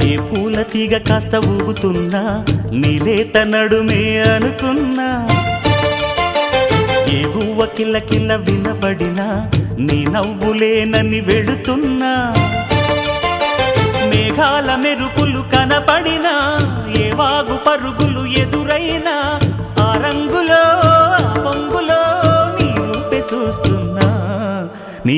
ఏ పూల తీగ కాస్త ఊగుతున్నా నీలేత నడుమే అనుకున్నా, ఏ గువ్వ కిల్ల కిల్ల వినబడినా నీ నవ్వులేనని వెళుతున్నా, మేఘాల మెరుపులు కనపడినా ఏ వాగు పరుగులు ఎదురైనా ఆ రంగులో ఆ పొంగులో నీ రూపే చూస్తున్నా, నీ